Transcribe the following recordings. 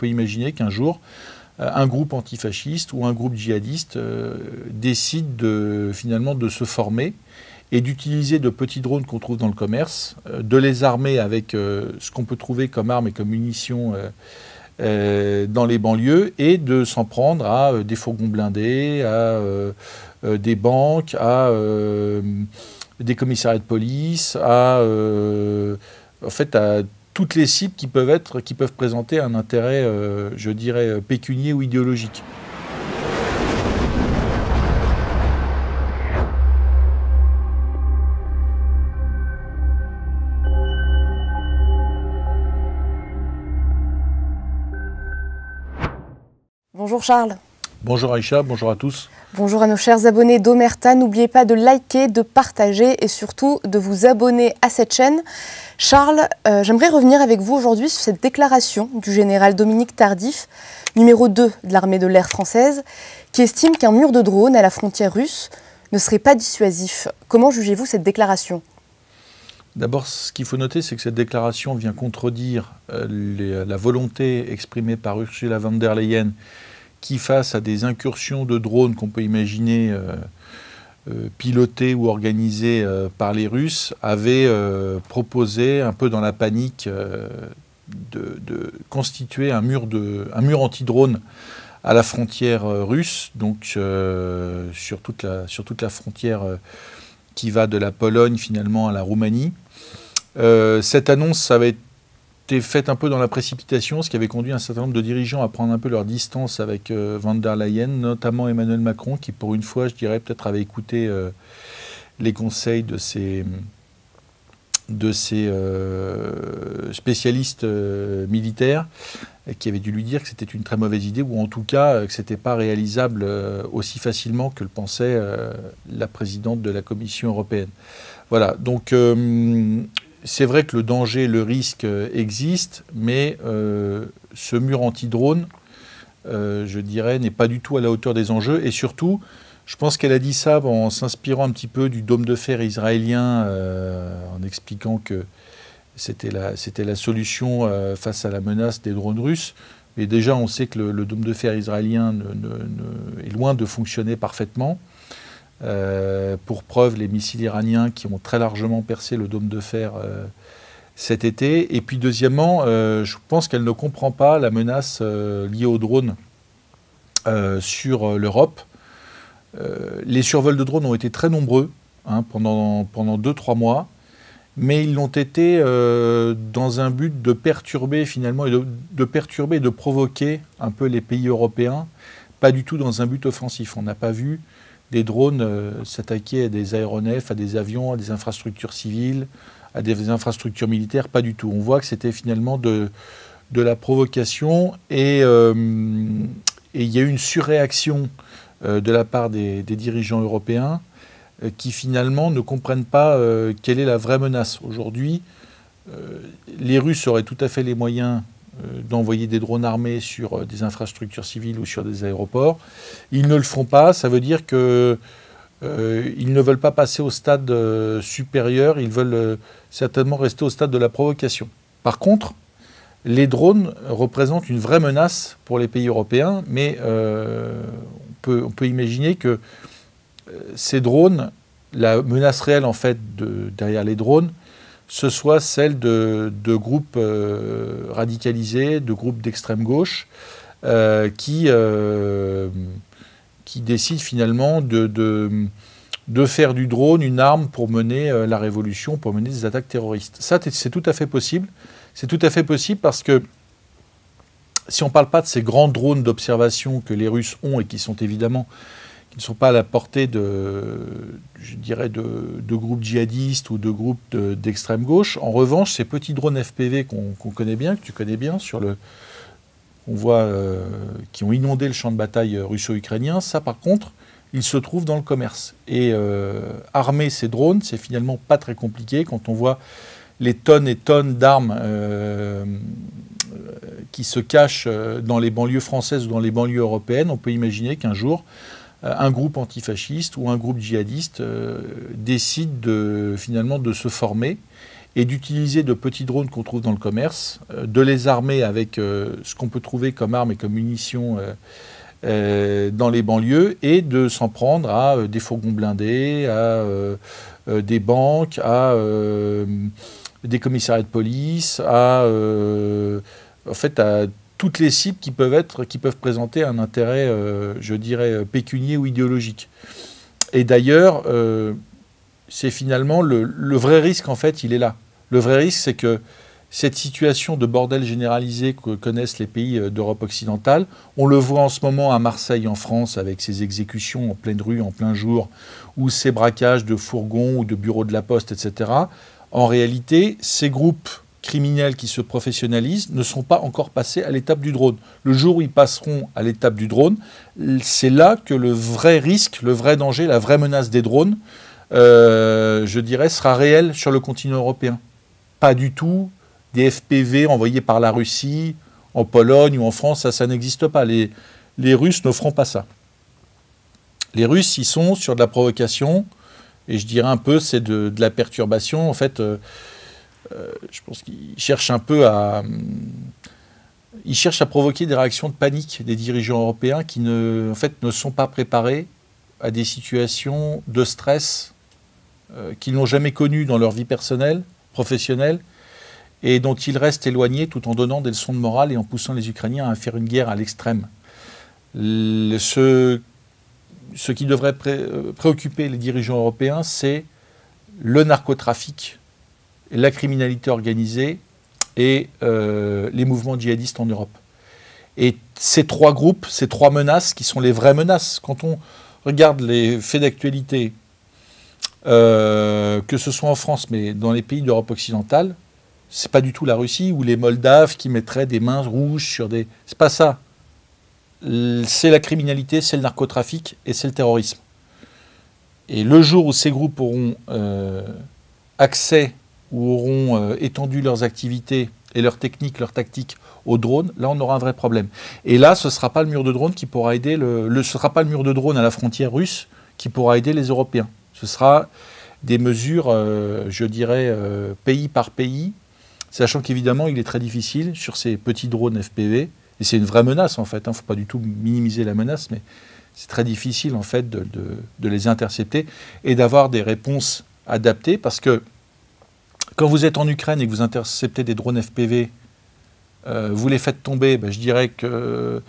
peut imaginer qu'un jour, un groupe antifasciste ou un groupe djihadiste décide finalement de se former et d'utiliser de petits drones qu'on trouve dans le commerce, de les armer avec ce qu'on peut trouver comme armes et comme munitions dans les banlieues, et de s'en prendre à des fourgons blindés, à des banques, à des commissariats de police, en fait, à toutes les cibles qui peuvent présenter un intérêt, je dirais, pécunier ou idéologique. Bonjour Charles. Bonjour Aïcha, bonjour à tous. Bonjour à nos chers abonnés d'Omerta. N'oubliez pas de liker, de partager et surtout de vous abonner à cette chaîne. Charles, j'aimerais revenir avec vous aujourd'hui sur cette déclaration du général Dominique Tardif, numéro 2 de l'armée de l'air française, qui estime qu'un mur de drones à la frontière russe ne serait pas dissuasif. Comment jugez-vous cette déclaration ? D'abord, ce qu'il faut noter, c'est que cette déclaration vient contredire la volonté exprimée par Ursula von der Leyen, qui, face à des incursions de drones qu'on peut imaginer pilotées ou organisées par les Russes, avait proposé, un peu dans la panique, de constituer un mur anti-drone à la frontière russe, donc sur toute la frontière qui va de la Pologne finalement à la Roumanie. Cette annonce avait été faite un peu dans la précipitation, ce qui avait conduit un certain nombre de dirigeants à prendre un peu leur distance avec von der Leyen, notamment Emmanuel Macron, qui pour une fois, je dirais, peut-être avait écouté les conseils de ses spécialistes militaires, qui avaient dû lui dire que c'était une très mauvaise idée, ou en tout cas que ce n'était pas réalisable aussi facilement que le pensait la présidente de la Commission européenne. Voilà, donc c'est vrai que le danger, le risque existe, mais ce mur anti-drone, je dirais, n'est pas du tout à la hauteur des enjeux. Et surtout, je pense qu'elle a dit ça en s'inspirant un petit peu du dôme de fer israélien, en expliquant que c'était la solution face à la menace des drones russes. Mais déjà, on sait que le dôme de fer israélien est loin de fonctionner parfaitement. Pour preuve, les missiles iraniens qui ont très largement percé le dôme de fer cet été. Et puis deuxièmement, je pense qu'elle ne comprend pas la menace liée aux drones sur l'Europe. Les survols de drones ont été très nombreux pendant 2-3 mois, mais ils l'ont été dans un but de perturber finalement, et de provoquer un peu les pays européens, pas du tout dans un but offensif. On n'a pas vu des drones s'attaquer à des aéronefs, à des avions, à des infrastructures civiles, à des infrastructures militaires, pas du tout. On voit que c'était finalement de la provocation, et il y a eu une surréaction de la part des dirigeants européens qui finalement ne comprennent pas quelle est la vraie menace. Aujourd'hui, les Russes auraient tout à fait les moyens d'envoyer des drones armés sur des infrastructures civiles ou sur des aéroports. Ils ne le font pas, ça veut dire qu'ils ne veulent pas passer au stade supérieur, ils veulent certainement rester au stade de la provocation. Par contre, les drones représentent une vraie menace pour les pays européens, mais on peut imaginer que ces drones, la menace réelle en fait derrière les drones, ce soit celle de groupes radicalisés, de groupes d'extrême gauche, qui décident finalement de faire du drone une arme pour mener la révolution, pour mener des attaques terroristes. Ça, c'est tout à fait possible. C'est tout à fait possible parce que si on ne parle pas de ces grands drones d'observation que les Russes ont et qui ne sont pas à la portée je dirais de groupes djihadistes ou de groupes d'extrême gauche. En revanche, ces petits drones FPV qu'on connaît bien, que tu connais bien, on voit qui ont inondé le champ de bataille russo-ukrainien, ça par contre, ils se trouvent dans le commerce. Et armer ces drones, c'est finalement pas très compliqué quand on voit les tonnes et tonnes d'armes qui se cachent dans les banlieues françaises ou dans les banlieues européennes. On peut imaginer qu'un jour, un groupe antifasciste ou un groupe djihadiste décide finalement de se former et d'utiliser de petits drones qu'on trouve dans le commerce, de les armer avec ce qu'on peut trouver comme armes et comme munitions dans les banlieues, et de s'en prendre à des fourgons blindés, à des banques, à des commissariats de police, à toutes les cibles qui peuvent présenter un intérêt, je dirais, pécunier ou idéologique. Et d'ailleurs, c'est finalement le vrai risque, en fait, il est là. Le vrai risque, c'est que cette situation de bordel généralisé que connaissent les pays d'Europe occidentale, on le voit en ce moment à Marseille, en France, avec ces exécutions en pleine rue, en plein jour, ou ces braquages de fourgons ou de bureaux de la poste, etc. En réalité, ces groupes criminels qui se professionnalisent ne sont pas encore passés à l'étape du drone. Le jour où ils passeront à l'étape du drone, c'est là que le vrai risque, le vrai danger, la vraie menace des drones, je dirais, sera réel sur le continent européen. Pas du tout des FPV envoyés par la Russie, en Pologne ou en France, ça n'existe pas. Les Russes ne feront pas ça. Les Russes, ils sont sur de la provocation, et je dirais un peu, c'est de la perturbation. En fait, je pense qu'ils cherchent un peu ils cherchent à provoquer des réactions de panique des dirigeants européens qui ne sont pas préparés à des situations de stress qu'ils n'ont jamais connues dans leur vie personnelle, professionnelle, et dont ils restent éloignés tout en donnant des leçons de morale et en poussant les Ukrainiens à faire une guerre à l'extrême. Ce qui devrait préoccuper les dirigeants européens, c'est le narcotrafic, la criminalité organisée et les mouvements djihadistes en Europe. Et ces trois groupes, ces trois menaces qui sont les vraies menaces, quand on regarde les faits d'actualité, que ce soit en France, mais dans les pays d'Europe occidentale, c'est pas du tout la Russie ou les Moldaves qui mettraient des mains rouges sur des... C'est pas ça. C'est la criminalité, c'est le narcotrafic et c'est le terrorisme. Et le jour où ces groupes auront accès ou auront étendu leurs activités et leurs techniques, leurs tactiques aux drones, là on aura un vrai problème. Et là, ce ne sera pas le mur de drones qui pourra aider ce sera pas le mur de drones à la frontière russe qui pourra aider les Européens. Ce sera des mesures, je dirais, pays par pays, sachant qu'évidemment, il est très difficile sur ces petits drones FPV, et c'est une vraie menace en fait, il ne faut pas du tout minimiser la menace, mais c'est très difficile en fait de les intercepter et d'avoir des réponses adaptées, parce que quand vous êtes en Ukraine et que vous interceptez des drones FPV, vous les faites tomber, je dirais que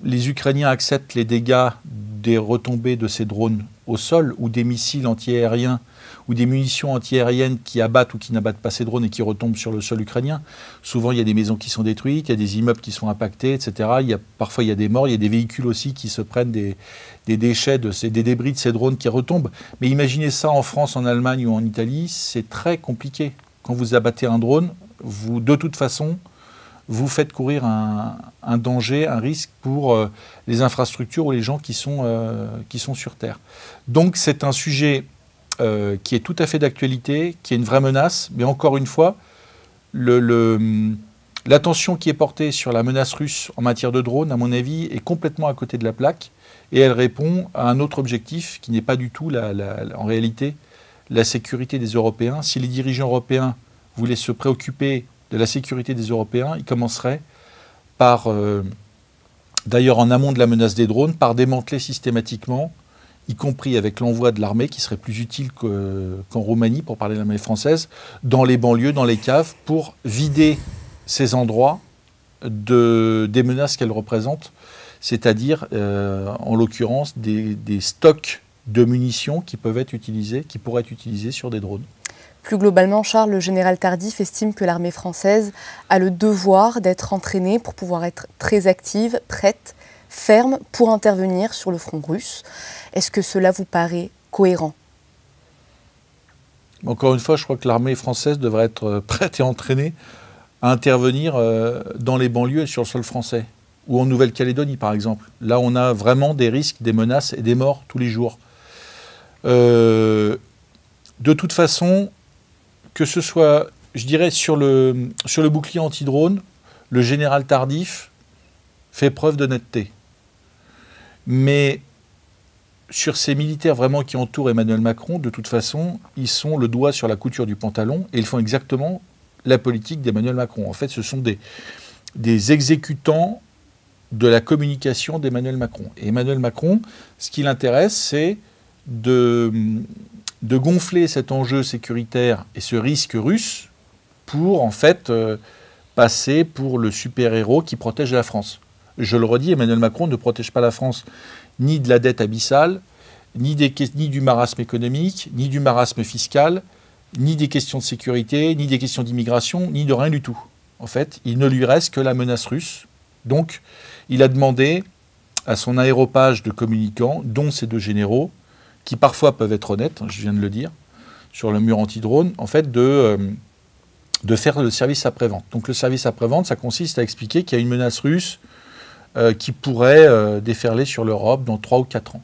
les Ukrainiens acceptent les dégâts des retombées de ces drones au sol, ou des missiles antiaériens ou des munitions antiaériennes qui abattent ou qui n'abattent pas ces drones et qui retombent sur le sol ukrainien. Souvent, il y a des maisons qui sont détruites, il y a des immeubles qui sont impactés, etc. Parfois, il y a des morts, il y a des véhicules aussi qui se prennent des déchets, des débris de ces drones qui retombent. Mais imaginez ça en France, en Allemagne ou en Italie, c'est très compliqué. Quand vous abattez un drone, de toute façon, vous faites courir un danger, un risque pour les infrastructures ou les gens qui sont sur Terre. Donc c'est un sujet qui est tout à fait d'actualité, qui est une vraie menace, mais encore une fois, l'attention qui est portée sur la menace russe en matière de drone, à mon avis, est complètement à côté de la plaque, et elle répond à un autre objectif qui n'est pas du tout, en réalité, la sécurité des Européens. Si les dirigeants européens voulaient se préoccuper de la sécurité des Européens, ils commenceraient par, d'ailleurs en amont de la menace des drones, par démanteler systématiquement, y compris avec l'envoi de l'armée, qui serait plus utile qu'en Roumanie, pour parler de l'armée française, dans les banlieues, dans les caves, pour vider ces endroits des menaces qu'elles représentent, c'est-à-dire, en l'occurrence, des stocks de munitions qui pourraient être utilisés sur des drones. Plus globalement, Charles, le général Tardif estime que l'armée française a le devoir d'être entraînée pour pouvoir être très active, prête, ferme pour intervenir sur le front russe. Est-ce que cela vous paraît cohérent ? Encore une fois, je crois que l'armée française devrait être prête et entraînée à intervenir dans les banlieues et sur le sol français, ou en Nouvelle-Calédonie par exemple. Là, on a vraiment des risques, des menaces et des morts tous les jours. De toute façon, que ce soit, je dirais, sur le bouclier anti-drone, le général Tardif fait preuve d'honnêteté. Mais sur ces militaires vraiment qui entourent Emmanuel Macron, de toute façon, ils sont le doigt sur la couture du pantalon et ils font exactement la politique d'Emmanuel Macron. En fait, ce sont des exécutants de la communication d'Emmanuel Macron. Et Emmanuel Macron, ce qui l'intéresse, c'est de gonfler cet enjeu sécuritaire et ce risque russe pour, en fait, passer pour le super-héros qui protège la France. Je le redis, Emmanuel Macron ne protège pas la France ni de la dette abyssale, ni du marasme économique, ni du marasme fiscal, ni des questions de sécurité, ni des questions d'immigration, ni de rien du tout. En fait, il ne lui reste que la menace russe. Donc, il a demandé à son aéropage de communicants, dont ces 2 généraux, qui parfois peuvent être honnêtes, je viens de le dire, sur le mur anti-drone, en fait, de faire le service après-vente. Donc le service après-vente, ça consiste à expliquer qu'il y a une menace russe qui pourrait déferler sur l'Europe dans 3 ou 4 ans.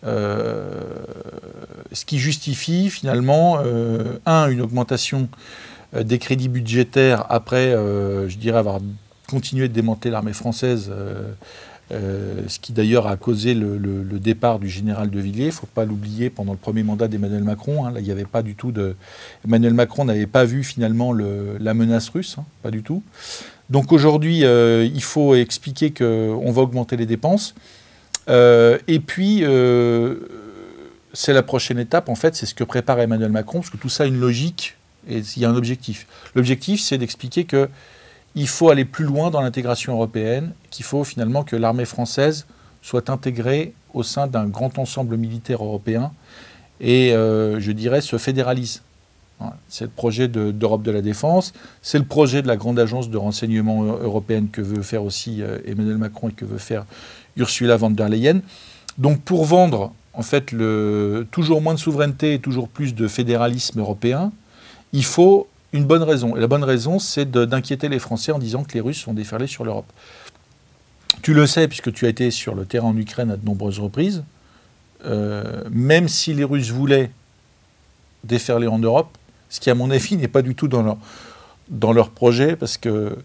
Ce qui justifie finalement, une augmentation des crédits budgétaires après, je dirais, avoir continué de démanteler l'armée française, ce qui d'ailleurs a causé le départ du général de Villiers. Il ne faut pas l'oublier, pendant le premier mandat d'Emmanuel Macron, là, il n'y avait pas du tout Emmanuel Macron n'avait pas vu finalement la menace russe, pas du tout. Donc aujourd'hui, il faut expliquer qu'on va augmenter les dépenses. Et puis, c'est la prochaine étape, en fait, c'est ce que prépare Emmanuel Macron, parce que tout ça a une logique et il y a un objectif. L'objectif, c'est d'expliquer qu'il faut aller plus loin dans l'intégration européenne, qu'il faut finalement que l'armée française soit intégrée au sein d'un grand ensemble militaire européen et, je dirais, se fédéralise. C'est le projet d'Europe de la Défense, c'est le projet de la grande agence de renseignement européenne que veut faire aussi Emmanuel Macron et que veut faire Ursula von der Leyen. Donc pour vendre en fait toujours moins de souveraineté et toujours plus de fédéralisme européen, il faut une bonne raison. Et la bonne raison, c'est d'inquiéter les Français en disant que les Russes vont déferler sur l'Europe. Tu le sais puisque tu as été sur le terrain en Ukraine à de nombreuses reprises, même si les Russes voulaient déferler en Europe, ce qui, à mon avis, n'est pas du tout dans leur projet, parce que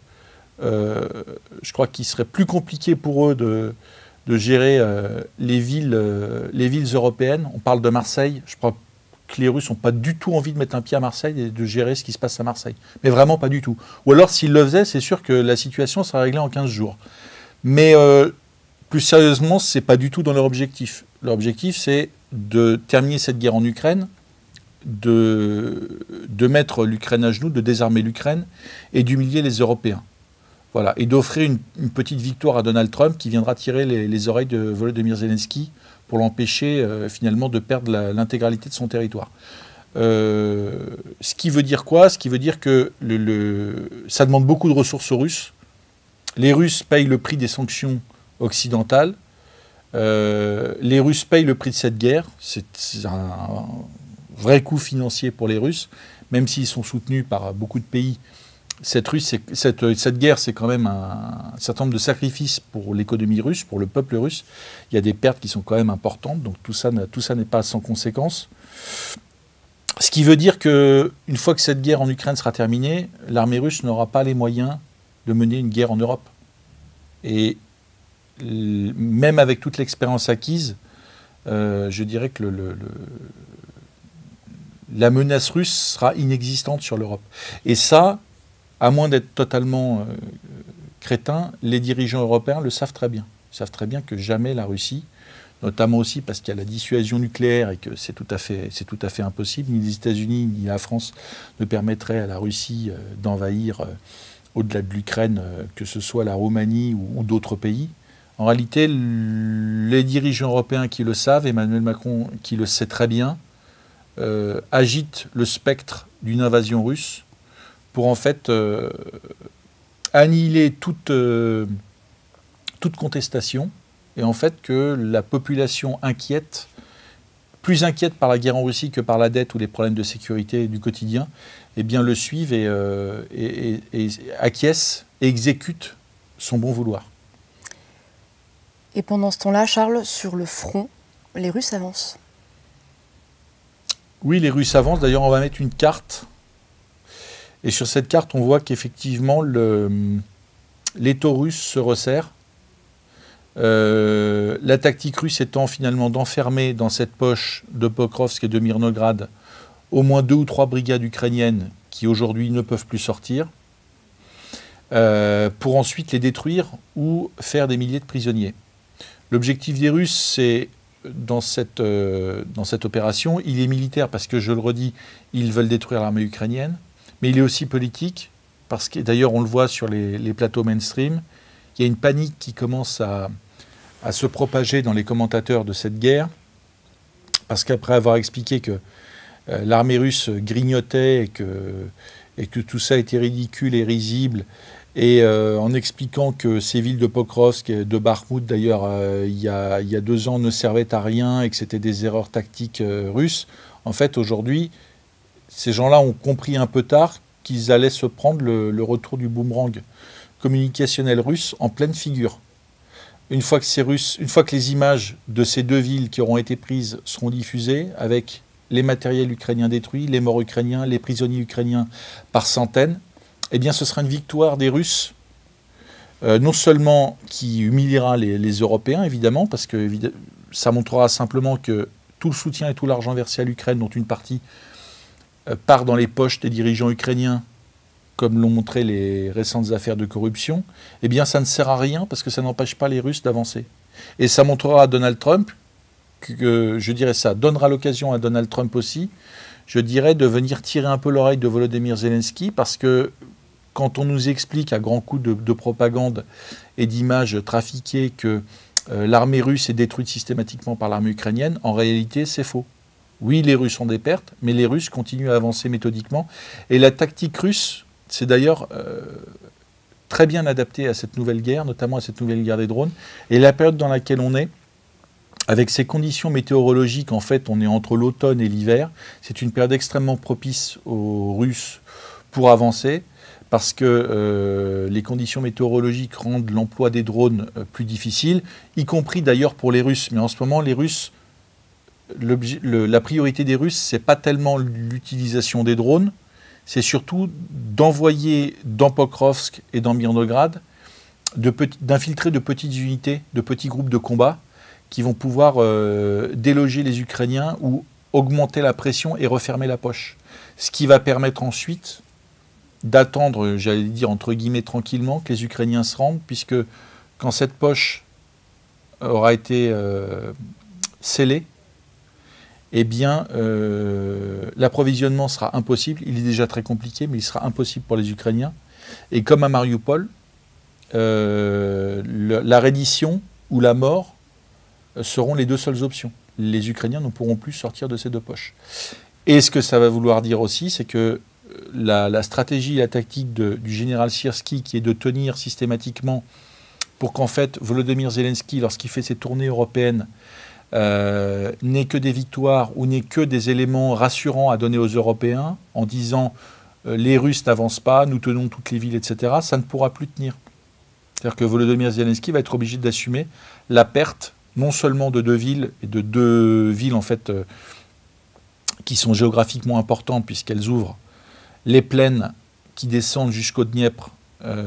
je crois qu'il serait plus compliqué pour eux de gérer les villes européennes. On parle de Marseille. Je crois que les Russes n'ont pas du tout envie de mettre un pied à Marseille et de gérer ce qui se passe à Marseille. Mais vraiment pas du tout. Ou alors, s'ils le faisaient, c'est sûr que la situation serait réglée en 15 jours. Mais plus sérieusement, ce n'est pas du tout dans leur objectif. Leur objectif, c'est de terminer cette guerre en Ukraine, de mettre l'Ukraine à genoux, de désarmer l'Ukraine et d'humilier les Européens. Voilà. Et d'offrir une petite victoire à Donald Trump qui viendra tirer les oreilles de Volodymyr Zelensky pour l'empêcher finalement de perdre l'intégralité de son territoire. Ce qui veut dire quoi? Ce qui veut dire que ça demande beaucoup de ressources aux Russes. Les Russes payent le prix des sanctions occidentales. Les Russes payent le prix de cette guerre. C'est un vrai coût financier pour les Russes, même s'ils sont soutenus par beaucoup de pays. Cette guerre, c'est quand même un certain nombre de sacrifices pour l'économie russe, pour le peuple russe. Il y a des pertes qui sont quand même importantes, donc tout ça n'est pas sans conséquence. Ce qui veut dire qu'une fois que cette guerre en Ukraine sera terminée, l'armée russe n'aura pas les moyens de mener une guerre en Europe. Et même avec toute l'expérience acquise, je dirais que la menace russe sera inexistante sur l'Europe. Et ça, à moins d'être totalement crétins, les dirigeants européens le savent très bien. Ils savent très bien que jamais la Russie, notamment aussi parce qu'il y a la dissuasion nucléaire et que c'est tout à fait impossible, ni les États-Unis ni la France ne permettraient à la Russie d'envahir au-delà de l'Ukraine, que ce soit la Roumanie ou d'autres pays. En réalité, les dirigeants européens qui le savent, Emmanuel Macron qui le sait très bien, agite le spectre d'une invasion russe pour en fait annihiler toute contestation et en fait que la population inquiète, plus inquiète par la guerre en Russie que par la dette ou les problèmes de sécurité du quotidien, eh bien le suivent et acquiesce et exécute son bon vouloir. Et pendant ce temps-là, Charles, sur le front, les Russes avancent. Oui, les Russes avancent. D'ailleurs, on va mettre une carte. Et sur cette carte, on voit qu'effectivement, l'étau russe se resserre. La tactique russe étant finalement d'enfermer dans cette poche de Pokrovsk et de Mirnograd au moins 2 ou 3 brigades ukrainiennes qui aujourd'hui ne peuvent plus sortir, pour ensuite les détruire ou faire des milliers de prisonniers. L'objectif des Russes, c'est, dans cette opération, il est militaire parce que, je le redis, ils veulent détruire l'armée ukrainienne, mais il est aussi politique, parce que d'ailleurs on le voit sur les plateaux mainstream, il y a une panique qui commence à se propager dans les commentateurs de cette guerre, parce qu'après avoir expliqué que l'armée russe grignotait et que tout ça était ridicule et risible, et en expliquant que ces villes de Pokrovsk et de Bakhmout, d'ailleurs, il y a 2 ans, ne servaient à rien et que c'était des erreurs tactiques russes, en fait, aujourd'hui, ces gens-là ont compris un peu tard qu'ils allaient se prendre le retour du boomerang communicationnel russe en pleine figure. Une fois que les images de ces 2 villes qui auront été prises seront diffusées, avec les matériels ukrainiens détruits, les morts ukrainiens, les prisonniers ukrainiens par centaines, eh bien ce sera une victoire des Russes, non seulement qui humiliera les Européens, évidemment, parce que ça montrera simplement que tout le soutien et tout l'argent versé à l'Ukraine, dont une partie part dans les poches des dirigeants ukrainiens, comme l'ont montré les récentes affaires de corruption, eh bien ça ne sert à rien parce que ça n'empêche pas les Russes d'avancer. Et ça montrera à Donald Trump, je dirais ça, donnera l'occasion à Donald Trump aussi, je dirais, de venir tirer un peu l'oreille de Volodymyr Zelensky, parce que quand on nous explique à grands coups de propagande et d'images trafiquées que l'armée russe est détruite systématiquement par l'armée ukrainienne, en réalité c'est faux. Oui, les Russes ont des pertes, mais les Russes continuent à avancer méthodiquement. Et la tactique russe, c'est d'ailleurs très bien adapté à cette nouvelle guerre, notamment à cette nouvelle guerre des drones. Et la période dans laquelle on est, avec ces conditions météorologiques, en fait, on est entre l'automne et l'hiver. C'est une période extrêmement propice aux Russes pour avancer, parce que les conditions météorologiques rendent l'emploi des drones plus difficile, y compris d'ailleurs pour les Russes. Mais en ce moment, les Russes, la priorité des Russes, c'est pas tellement l'utilisation des drones, c'est surtout d'envoyer dans Pokrovsk et dans Mirnograd, d'infiltrer de petites unités, de petits groupes de combat qui vont pouvoir déloger les Ukrainiens ou augmenter la pression et refermer la poche. Ce qui va permettre ensuite d'attendre, j'allais dire entre guillemets tranquillement, que les Ukrainiens se rendent, puisque quand cette poche aura été scellée, eh bien, l'approvisionnement sera impossible. Il est déjà très compliqué, mais il sera impossible pour les Ukrainiens. Et comme à Mariupol, la reddition ou la mort seront les 2 seules options. Les Ukrainiens ne pourront plus sortir de ces 2 poches. Et ce que ça va vouloir dire aussi, c'est que la stratégie et la tactique du général Syrski, qui est de tenir systématiquement pour qu'en fait Volodymyr Zelensky, lorsqu'il fait ses tournées européennes, n'ait que des victoires ou n'ait que des éléments rassurants à donner aux Européens en disant les Russes n'avancent pas, nous tenons toutes les villes, etc., ça ne pourra plus tenir. C'est-à-dire que Volodymyr Zelensky va être obligé d'assumer la perte non seulement de 2 villes, et de 2 villes en fait qui sont géographiquement importantes puisqu'elles ouvrent les plaines qui descendent jusqu'au Dniepr,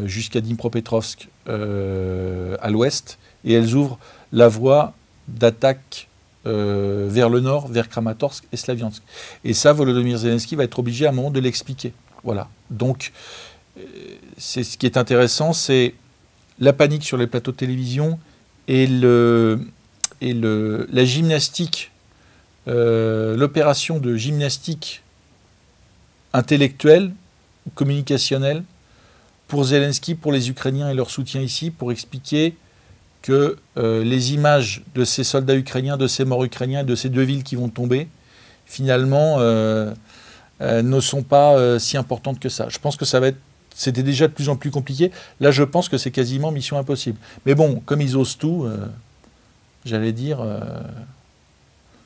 jusqu'à Dnipropetrovsk à l'ouest, et elles ouvrent la voie d'attaque vers le nord, vers Kramatorsk et Slaviansk. Et ça, Volodymyr Zelensky va être obligé à un moment de l'expliquer. Voilà. Donc, ce qui est intéressant, c'est la panique sur les plateaux de télévision et la gymnastique, l'opération de gymnastique intellectuelle, communicationnelle, pour Zelensky, pour les Ukrainiens et leur soutien ici, pour expliquer que les images de ces soldats ukrainiens, de ces morts ukrainiens, de ces 2 villes qui vont tomber, finalement, ne sont pas si importantes que ça. Je pense que ça va être... C'était déjà de plus en plus compliqué. Là, je pense que c'est quasiment mission impossible. Mais bon, comme ils osent tout, j'allais dire,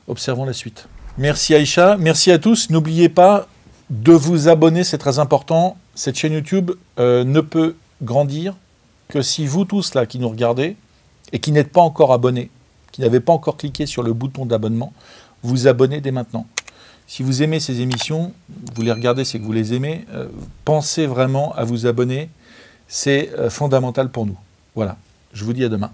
observons la suite. Merci Aïcha, merci à tous. N'oubliez pas de vous abonner, c'est très important. Cette chaîne YouTube ne peut grandir que si vous tous là qui nous regardez et qui n'êtes pas encore abonnés, qui n'avez pas encore cliqué sur le bouton d'abonnement, vous abonnez dès maintenant. Si vous aimez ces émissions, vous les regardez, c'est que vous les aimez, pensez vraiment à vous abonner, c'est fondamental pour nous. Voilà, je vous dis à demain.